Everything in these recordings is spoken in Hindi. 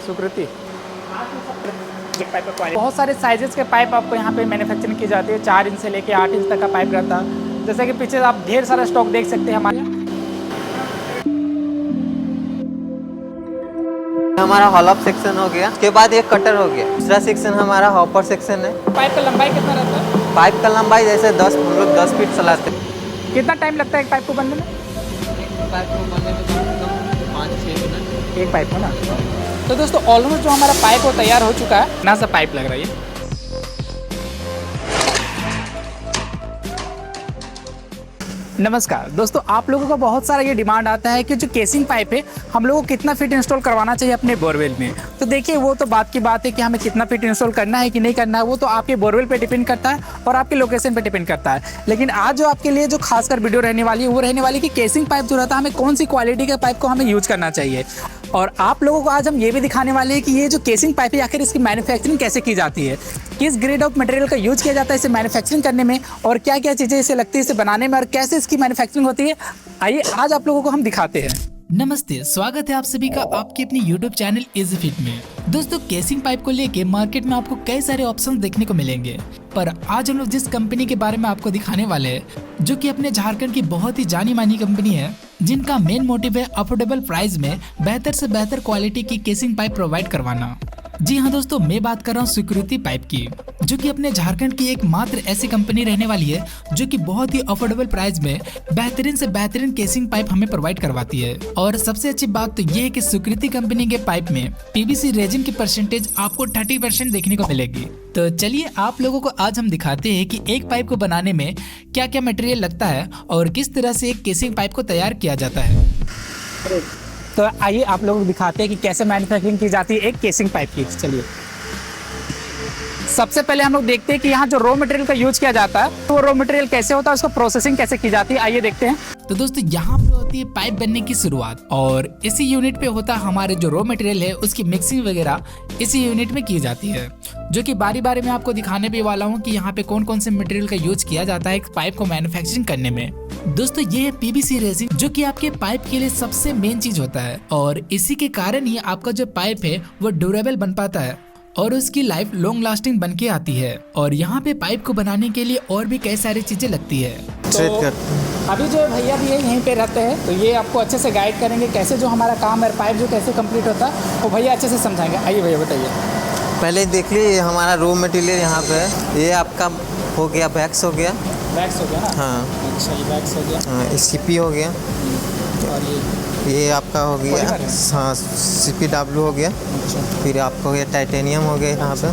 सुकृति। बहुत सारे साइजेस के पाइप आपको यहाँ पे मैन्युफैक्चरिंग की जाती है। 4 इंच से लेके 8 इंच तक का पाइप रहता है। जैसे कि पीछे आप ढेर सारा स्टॉक देख सकते हैं हमारे। हमारा हॉल-अप सेक्शन हो गया, उसके बाद एक कटर हो गया। दूसरा सेक्शन हमारा हॉपर सेक्शन है। पाइप का लंबाई कितना रहता है? पाइप का लंबाई जैसे 10 हम लोग 10 फीट चलाते हैं। कितना टाइम लगता है एक पाइप को बनने में? पाइप को बनने में कम से कम 5-6 मिनट। एक पाइप हो ना। तो दोस्तों ऑलमोस्ट जो हमारा पाइप वो तैयार हो चुका है ना। सा पाइप लग रहा है। नमस्कार दोस्तों, आप लोगों का बहुत सारा ये डिमांड आता है कि जो केसिंग पाइप है हम लोगों को कितना फीट इंस्टॉल करवाना चाहिए अपने बोरवेल में। तो देखिए वो तो बात की बात है कि हमें कितना फीट इंस्टॉल करना है कि नहीं करना है, वो तो आपके बोरवेल पे डिपेंड करता है और आपके लोकेशन पे डिपेंड करता है। लेकिन आज जो आपके लिए जो खासकर वीडियो रहने वाली है वो रहने वाली कि केसिंग पाइप जो रहता है हमें कौन सी क्वालिटी के पाइप को हमें यूज करना चाहिए। और आप लोगों को आज हम ये भी दिखाने वाले हैं कि ये जो केसिंग पाइप है आखिर इसकी मैन्युफैक्चरिंग कैसे की जाती है, किस ग्रेड ऑफ मटेरियल का यूज किया जाता है इसे मैन्युफैक्चरिंग करने में, और क्या क्या चीज़ें इसे लगती है इसे बनाने में, और कैसे इसकी मैन्युफैक्चरिंग होती है। आइए आज आप लोगों को हम दिखाते हैं। नमस्ते, स्वागत है आप सभी का आपके अपने YouTube चैनल इजी फिट में। दोस्तों केसिंग पाइप को लेके मार्केट में आपको कई सारे ऑप्शन देखने को मिलेंगे, पर आज हम लोग जिस कंपनी के बारे में आपको दिखाने वाले हैं जो कि अपने झारखंड की बहुत ही जानी मानी कंपनी है, जिनका मेन मोटिव है अफोर्डेबल प्राइस में बेहतर से बेहतर क्वालिटी की केसिंग पाइप प्रोवाइड करवाना। जी हाँ दोस्तों, मैं बात कर रहा हूँ सुकृति पाइप की, जो कि अपने झारखंड की एकमात्र ऐसी कंपनी रहने वाली है जो कि बहुत ही अफोर्डेबल प्राइस में बेहतरीन से बेहतरीन केसिंग पाइप हमें प्रोवाइड करवाती है। और सबसे अच्छी बात तो ये है कि सुकृति कंपनी के पाइप में पीवीसी रेजिन की परसेंटेज आपको 30% देखने को मिलेगी। तो चलिए आप लोगों को आज हम दिखाते हैं कि एक पाइप को बनाने में क्या क्या मटेरियल लगता है और किस तरह से एक केसिंग पाइप को तैयार किया जाता है। तो आइए आप लोगों को दिखाते हैं कि कैसे मैन्युफैक्चरिंग की जाती है एक केसिंग पाइप की। चलिए सबसे पहले हम लोग देखते हैं कि यहाँ जो रॉ मटेरियल का यूज किया जाता है तो वो रॉ मटेरियल कैसे होता है, उसको प्रोसेसिंग कैसे की जाती है, आइए देखते हैं। तो दोस्तों यहाँ पे होती है पाइप बनने की शुरुआत, और इसी यूनिट पे होता है हमारे जो रॉ मटेरियल है उसकी मिक्सिंग वगैरह इसी यूनिट में की जाती है, जो कि बारी बारी में आपको दिखाने भी वाला हूँ कि यहाँ पे कौन कौन से मटेरियल का यूज किया जाता है एक पाइप को मैन्युफैक्चरिंग करने में। दोस्तों ये है पीवीसी रेजिन, जो कि आपके पाइप के लिए सबसे मेन चीज होता है, और इसी के कारण ही आपका जो पाइप है वो ड्यूरेबल बन पाता है और उसकी लाइफ लॉन्ग लास्टिंग बन के आती है। और यहाँ पे पाइप को बनाने के लिए और भी कई सारी चीजें लगती है। तो अभी जो भैया भी है यहीं पे रहते हैं, तो ये आपको अच्छे से गाइड करेंगे कैसे जो हमारा काम है पाइप जो कैसे कंप्लीट होता है, तो भैया अच्छे से समझाएंगे। आइए भैया बताइए। पहले देख लीजिए हमारा रॉ मटेरियल यहाँ पे है। ये आपका हो गया वैक्स हो गया। वैक्स हो गया ना? हाँ अच्छा, ये वैक्स हो गया। हाँ, सीपी हो गया। और ये आपका हो गया हाँ CPW हो गया। अच्छा। फिर आपका हो गया टाइटेनियम हो गया यहाँ पे।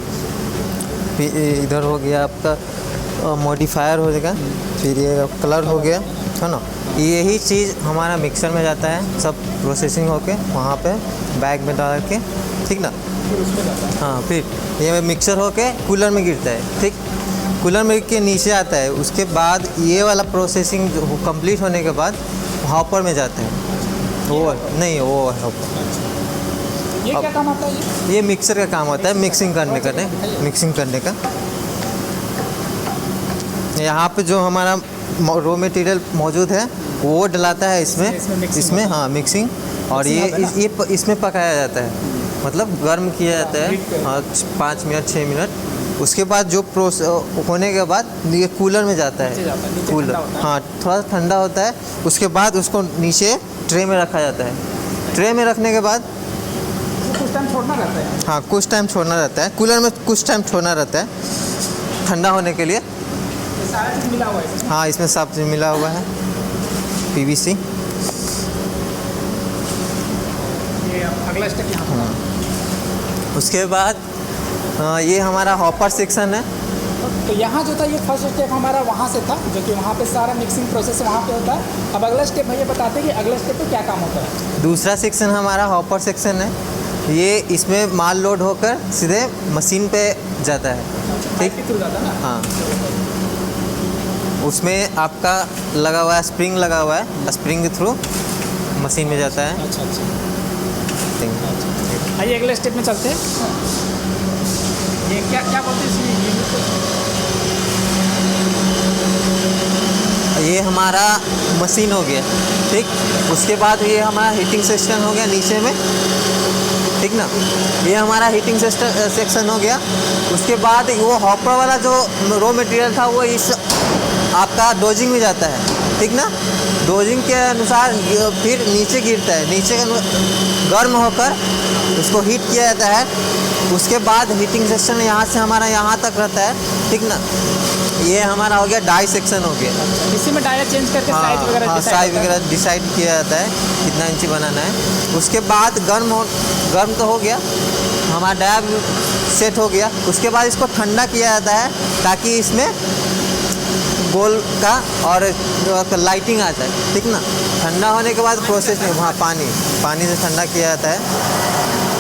फिर इधर हो गया आपका मॉडिफायर हो जाएगा। फिर ये कलर हो गया, है ना। यही चीज़ हमारा मिक्सर में जाता है, सब प्रोसेसिंग होके वहाँ पे बैग में डाल के, ठीक ना। हाँ फिर ये मिक्सर होके कूलर में गिरता है, ठीक। कूलर में के नीचे आता है, उसके बाद ये वाला प्रोसेसिंग कंप्लीट होने के बाद हॉपर में जाता है। वो नहीं वो हॉपर। ये क्या काम आता है? ये मिक्सर का काम होता है, मिक्सिंग करने का। मिक्सिंग करने का यहाँ पे जो हमारा रॉ मटेरियल मौजूद है वो डलाता है इसमें हाँ मिक्सिंग। और ये इसमें पकाया जाता है, मतलब गर्म किया जाता है हाँ 5 मिनट 6 मिनट। उसके बाद जो प्रोसेस होने के बाद ये कूलर में जाता है। कूलर हाँ थोड़ा ठंडा होता है। उसके बाद उसको नीचे ट्रे में रखा जाता है। ट्रे में रखने के बाद कुछ टाइम छोड़ना रहता है। हाँ कुछ टाइम छोड़ना रहता है, कूलर में कुछ टाइम छोड़ना रहता है ठंडा होने के लिए। सारा चीज़ मिला हुआ है। हाँ इसमें सब चीज़ मिला हुआ है पीवीसी। ये अगला स्टेप यहाँ पर। उसके बाद ये हमारा हॉपर सेक्शन है। तो यहाँ जो था ये फर्स्ट स्टेप हमारा वहाँ से था, जो कि वहाँ पे सारा मिक्सिंग प्रोसेस वहाँ पे होता है। अब अगला स्टेप भैया बताते हैं कि अगला स्टेप पे क्या काम होता है। दूसरा सेक्शन हमारा हॉपर सेक्शन है। ये इसमें माल लोड होकर सीधे मशीन पे जाता है, ठीक। जाता है ना? हाँ उसमें आपका लगा हुआ है स्प्रिंग लगा हुआ है, स्प्रिंग के थ्रू मशीन में जाता है। अच्छा। आइए अगले स्टेप में चलते हैं। ये क्या बोलते हैं ये हमारा मशीन हो गया, ठीक। उसके बाद ये हमारा हीटिंग सेक्शन हो गया नीचे में, ठीक ना। ये हमारा हीटिंग सेक्शन हो गया। उसके बाद वो हॉपर वाला जो रॉ मटेरियल था वो इस आपका डोजिंग में जाता है, ठीक ना। डोजिंग के अनुसार फिर नीचे गिरता है, नीचे गर्म होकर उसको हीट किया जाता है। उसके बाद हीटिंग सेक्शन यहाँ से हमारा यहाँ तक रहता है, ठीक ना। ये हमारा हो गया डाई सेक्शन हो गया। इसी में डायर चेंज करके साइज वगैरह साइज वगैरह डिसाइड किया जाता है कितना इंची बनाना है। उसके बाद गर्म तो हो गया, हमारा डाया सेट हो गया। उसके बाद इसको ठंडा किया जाता है ताकि इसमें गोल का और लाइटिंग आता है, ठीक ना। ठंडा होने के बाद प्रोसेस में पानी से ठंडा किया जाता है।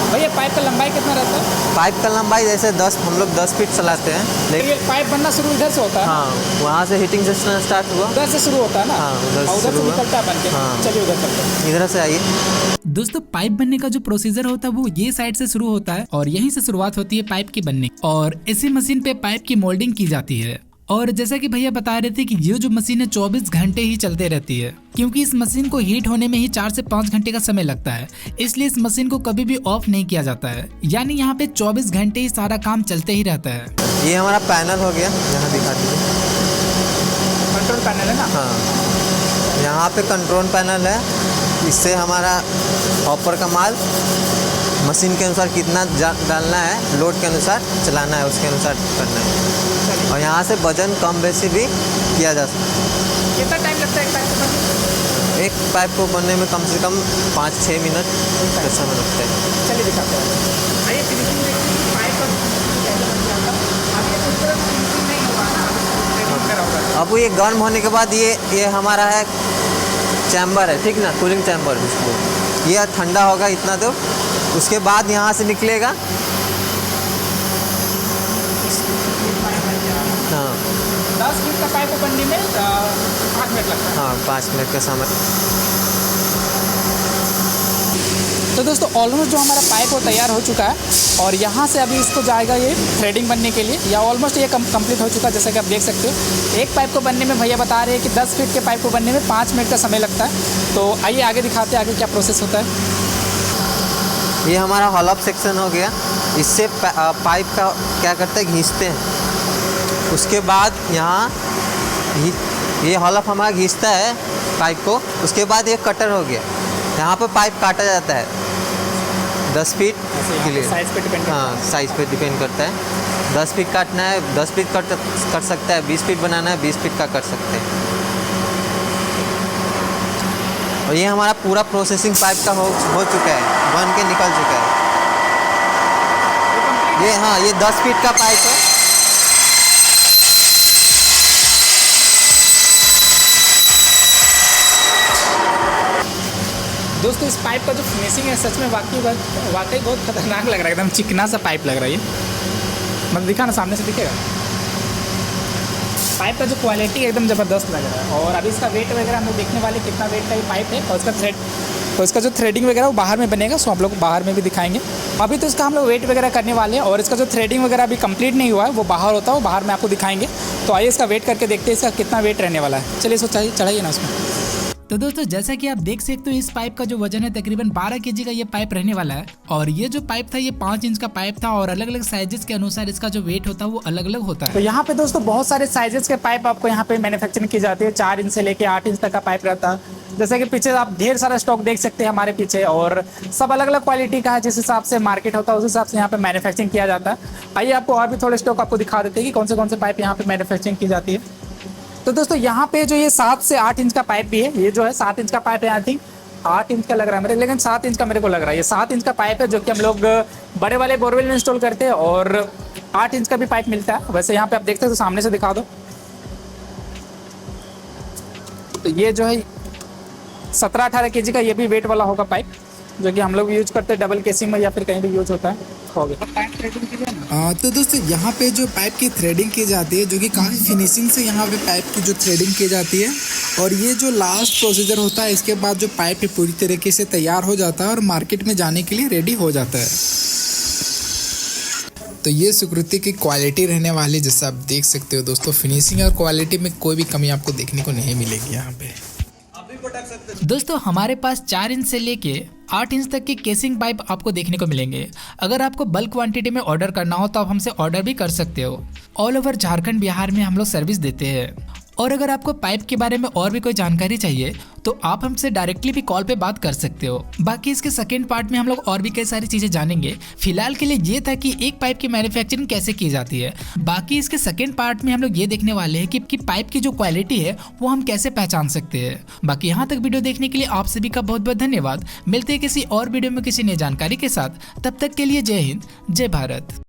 भैया पाइप का लंबाई कितना रहता है? पाइप का लंबाई जैसे हम लोग 10 फीट चलाते हैं, लेकिन ये पाइप बनना शुरू इधर से होता है? हाँ, वहाँ से हीटिंग सेक्शन स्टार्ट हुआ, उधर से शुरू होता है ना? हाँ, उधर से निकलता है बन के। हाँ। चलिए उधर चलते हैं। इधर से आइए। दोस्तों पाइप बनने का जो प्रोसीजर होता है वो ये साइड से शुरू होता है और यहीं से शुरुआत होती है पाइप की बनने की। और इसी मशीन पे पाइप की मोल्डिंग की जाती है। और जैसा कि भैया बता रहे थे कि ये जो मशीन है 24 घंटे ही चलते रहती है, क्योंकि इस मशीन को हीट होने में ही 4 से 5 घंटे का समय लगता है। इसलिए इस मशीन को कभी भी ऑफ नहीं किया जाता है, यानी यहाँ पे 24 घंटे ही सारा काम चलते ही रहता है। ये हमारा पैनल हो गया, यहाँ दिखा दीजिए। कंट्रोल पैनल है ना? हाँ, यहाँ पे कंट्रोल पैनल है। इससे हमारा हॉपर का माल मशीन के अनुसार कितना डालना है, लोड के अनुसार चलाना है, उसके अनुसार करना है। और यहाँ से वजन कम बेसी भी किया जा सकता है। कितना टाइम लगता है एक पाइप को बनने? एक पाइप को बनने में कम से कम 5-6 मिनट का समय लगता है। चलिए दिखाते हैं। आइए फिनिशिंग देखिए, पाइप का कैसे बन जाता है। अभी ये पूरा फिनिशिंग नहीं हुआ ना, रेडी करा होगा। अब ये गर्म होने के बाद ये हमारा है चैम्बर है, ठीक ना, कूलिंग चैम्बर उसको। ये ठंडा होगा इतना तो, उसके बाद यहाँ से निकलेगा। हाँ, 10 फीट का पाइप बनने में 5 मिनट लगता है। हाँ, 5 मिनट का समय। तो दोस्तों ऑलमोस्ट जो हमारा पाइप वो तैयार हो चुका है और यहाँ से अभी इसको जाएगा ये थ्रेडिंग बनने के लिए, या ऑलमोस्ट ये कंप्लीट हो चुका है। जैसा कि आप देख सकते हो एक पाइप को बनने में भैया बता रहे हैं कि 10 फीट के पाइप को बनने में 5 मिनट का समय लगता है। तो आइए आगे दिखाते हैं आगे क्या प्रोसेस होता है। ये हमारा हॉल अप सेक्शन हो गया। इससे पाइप का क्या करते हैं, घिसते हैं। उसके बाद यहाँ ये हॉल अप हमारा घिसता है पाइप को। उसके बाद ये कटर हो गया, यहाँ पर पाइप काटा जाता है 10 फीट के लिए। साइज पे डिपेंड करता है। हाँ, साइज़ पे डिपेंड करता है। 10 फीट काटना है 10 फीट कर सकता है, 20 फीट बनाना है 20 फीट का कर सकते हैं। और ये हमारा पूरा प्रोसेसिंग पाइप का हो चुका है, बन के निकल चुका है। ये हाँ, ये 10 फीट का पाइप है। दोस्तों इस पाइप का जो फिनिशिंग है सच में वाकई बहुत खतरनाक लग रहा है, एकदम चिकना सा पाइप लग रहा है ये। मतलब दिखा ना, सामने से दिखेगा। पाइप का जो क्वालिटी एकदम ज़बरदस्त लग रहा है। और अभी इसका वेट वगैरह हम लोग देखने वाले कितना वेट का ये पाइप है और उसका जो थ्रेडिंग वगैरह वो बाहर में बनेगा, सो आप लोग बाहर में भी दिखाएंगे। अभी तो इसका हम लोग वेट वगैरह करने वाले हैं और इसका जो थ्रेडिंग वगैरह अभी कंप्लीट नहीं हुआ है वो बाहर होता है, वो बाहर में आपको दिखाएंगे। तो आइए इसका वेट करके देखते हैं इसका कितना वेट रहने वाला है। चलिए इसको चढ़ाइए ना उसमें। तो दोस्तों जैसा कि आप देख सकते हो इस पाइप का जो वजन है तकरीबन 12 केजी का ये पाइप रहने वाला है। और ये जो पाइप था ये 5 इंच का पाइप था और अलग अलग साइजेस के अनुसार इसका जो वेट होता है वो अलग अलग होता है। तो यहाँ पे दोस्तों बहुत सारे साइजेस के पाइप आपको यहाँ पे मैन्युफैक्चरिंग की जाती है। 4 इंच से लेके 8 इंच तक का पाइप रहता है। जैसे कि पीछे आप ढेर सारा स्टॉक देख सकते हैं हमारे पीछे, और सब अलग अलग क्वालिटी का है। जिस हिसाब से मार्केट होता है उस हिसाब से यहाँ पे मैन्युफैक्चरिंग किया जाता है। आइए आपको और भी थोड़े स्टॉक आपको दिखा देते हैं कि कौन से पाइप यहाँ पे मैन्युफैक्चरिंग की जाती है। तो दोस्तों यहाँ पे जो ये 7 से 8 इंच का पाइप भी है। ये जो है 7 इंच का पाइप है, आई थिंक 8 इंच का लग रहा है मेरे, लेकिन 7 इंच का मेरे को लग रहा है। ये 7 इंच का पाइप है जो कि हम लोग बड़े वाले बोरवेल में इंस्टॉल करते हैं। और 8 इंच का भी पाइप मिलता है। वैसे यहाँ पे आप देखते हो तो सामने से दिखा दो। तो ये जो है 17-18 केजी का ये भी वेट वाला होगा पाइप, जो कि हम लोग यूज करते हैं डबल केसिंग में या फिर कहीं भी यूज होता है। हो गया। तो दोस्तों यहाँ पे जो पाइप की थ्रेडिंग की जाती है, जो कि काफ़ी फिनिशिंग से यहाँ पे पाइप की जो थ्रेडिंग की जाती है। और ये जो लास्ट प्रोसीजर होता है, इसके बाद जो पाइप है पूरी तरीके से तैयार हो जाता है और मार्केट में जाने के लिए रेडी हो जाता है। तो ये सुकृति की क्वालिटी रहने वाली, जैसे आप देख सकते हो दोस्तों, फिनिशिंग और क्वालिटी में कोई भी कमी आपको देखने को नहीं मिलेगी यहाँ पे। आप भी पटक सकते दोस्तों हमारे पास 4 इंच से लेके 8 इंच तक के केसिंग पाइप आपको देखने को मिलेंगे। अगर आपको बल्क क्वांटिटी में ऑर्डर करना हो तो आप हमसे ऑर्डर भी कर सकते हो। ऑल ओवर झारखंड बिहार में हम लोग सर्विस देते हैं। और अगर आपको पाइप के बारे में और भी कोई जानकारी चाहिए तो आप हमसे डायरेक्टली भी कॉल पे बात कर सकते हो। बाकी इसके सेकेंड पार्ट में हम लोग और भी कई सारी चीज़ें जानेंगे। फिलहाल के लिए ये था कि एक पाइप की मैन्युफैक्चरिंग कैसे की जाती है। बाकी इसके सेकेंड पार्ट में हम लोग ये देखने वाले हैं कि पाइप की जो क्वालिटी है वो हम कैसे पहचान सकते हैं। बाकी यहाँ तक वीडियो देखने के लिए आप सभी का बहुत बहुत धन्यवाद। मिलते हैं किसी और वीडियो में किसी नई जानकारी के साथ। तब तक के लिए जय हिंद, जय भारत।